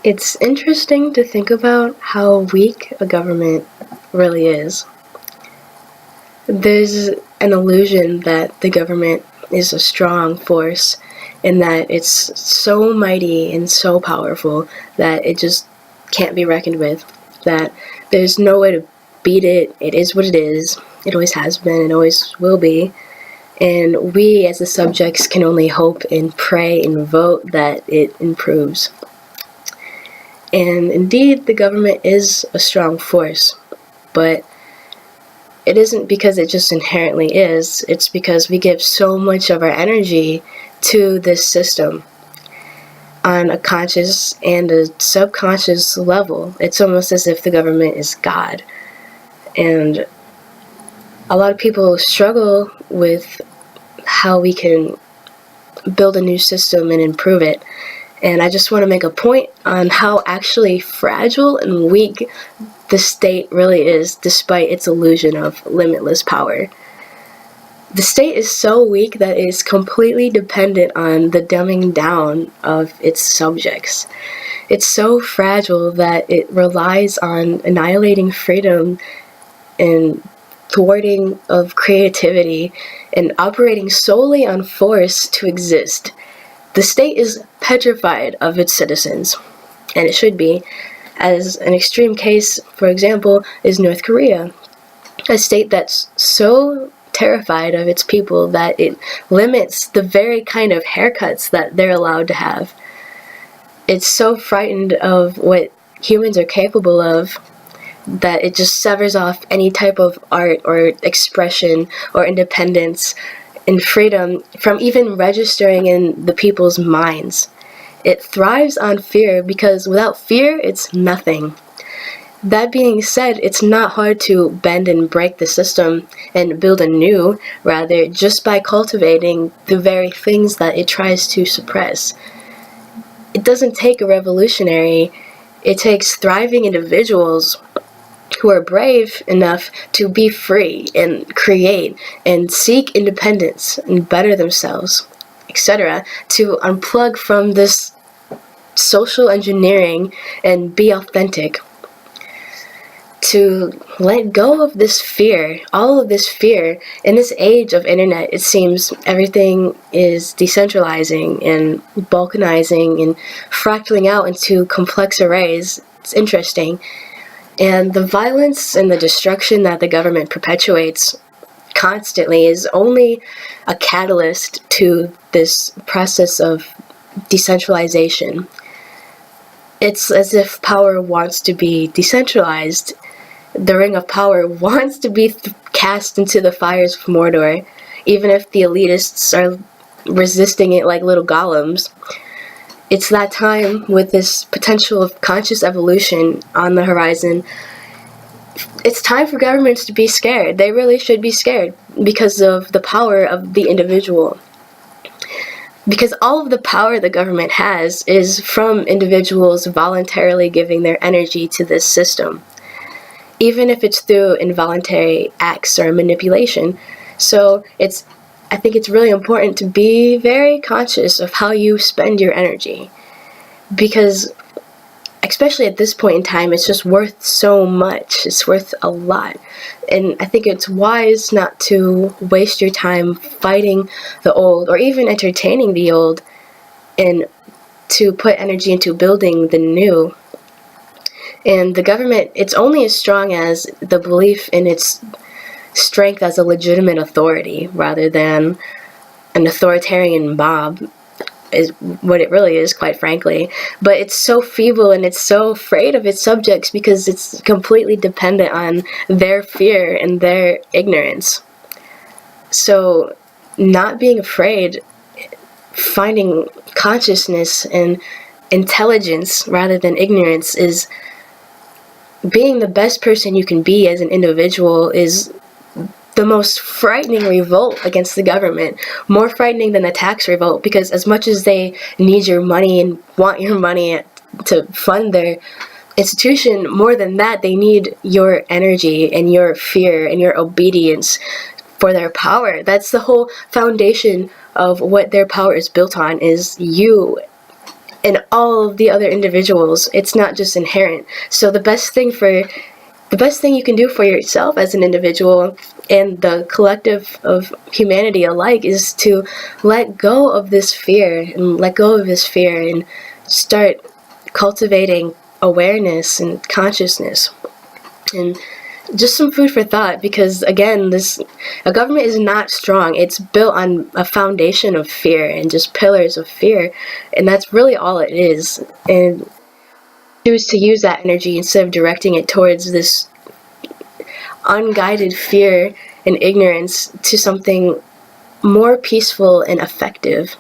It's interesting to think about how weak a government really is. There's an illusion that the government is a strong force and that it's so mighty and so powerful that it just can't be reckoned with, that there's no way to beat it. It is what it is. It always has been and always will be. And we as the subjects can only hope and pray and vote that it improves. And indeed, the government is a strong force, but it isn't because it just inherently is. It's because we give so much of our energy to this system on a conscious and a subconscious level. It's almost as if the government is God. And a lot of people struggle with how we can build a new system and improve it. And I just want to make a point on how actually fragile and weak the state really is, despite its illusion of limitless power. The state is so weak that it is completely dependent on the dumbing down of its subjects. It's so fragile that it relies on annihilating freedom and thwarting of creativity and operating solely on force to exist. The state is petrified of its citizens, and it should be. As an extreme case, for example, is North Korea, a state that's so terrified of its people that it limits the very kind of haircuts that they're allowed to have. It's so frightened of what humans are capable of that it just severs off any type of art or expression or independence and freedom from even registering in the people's minds. It thrives on fear because without fear, it's nothing. That being said, it's not hard to bend and break the system and build anew, rather, just by cultivating the very things that it tries to suppress. It doesn't take a revolutionary, it takes thriving individuals who are brave enough to be free and create and seek independence and better themselves, etc., to unplug from this social engineering and be authentic, to let go of this fear, all of this fear. In this age of internet, it seems everything is decentralizing and balkanizing and fractaling out into complex arrays. It's interesting. And the violence and the destruction that the government perpetuates constantly is only a catalyst to this process of decentralization. It's as if power wants to be decentralized. The ring of power wants to be cast into the fires of Mordor, even if the elitists are resisting it like little golems. It's that time with this potential of conscious evolution on the horizon. It's time for governments to be scared. They really should be scared because of the power of the individual. Because all of the power the government has is from individuals voluntarily giving their energy to this system, even if it's through involuntary acts or manipulation. So I think it's really important to be very conscious of how you spend your energy, because especially at this point in time, it's just worth so much. It's worth a lot. And I think it's wise not to waste your time fighting the old or even entertaining the old, and to put energy into building the new. And the government, it's only as strong as the belief in its strength as a legitimate authority rather than an authoritarian mob, is what it really is, quite frankly. But it's so feeble and it's so afraid of its subjects because it's completely dependent on their fear and their ignorance. So not being afraid, finding consciousness and intelligence rather than ignorance, is being the best person you can be as an individual, is the most frightening revolt against the government, more frightening than the tax revolt, because as much as they need your money and want your money to fund their institution, more than that, they need your energy and your fear and your obedience for their power. That's the whole foundation of what their power is built on, is you in all of the other individuals. It's not just inherent. So the best thing you can do for yourself as an individual and the collective of humanity alike is to let go of this fear and start cultivating awareness and consciousness. And just some food for thought, because again, a government is not strong. It's built on a foundation of fear and just pillars of fear, and that's really all it is. And choose to use that energy instead of directing it towards this unguided fear and ignorance to something more peaceful and effective.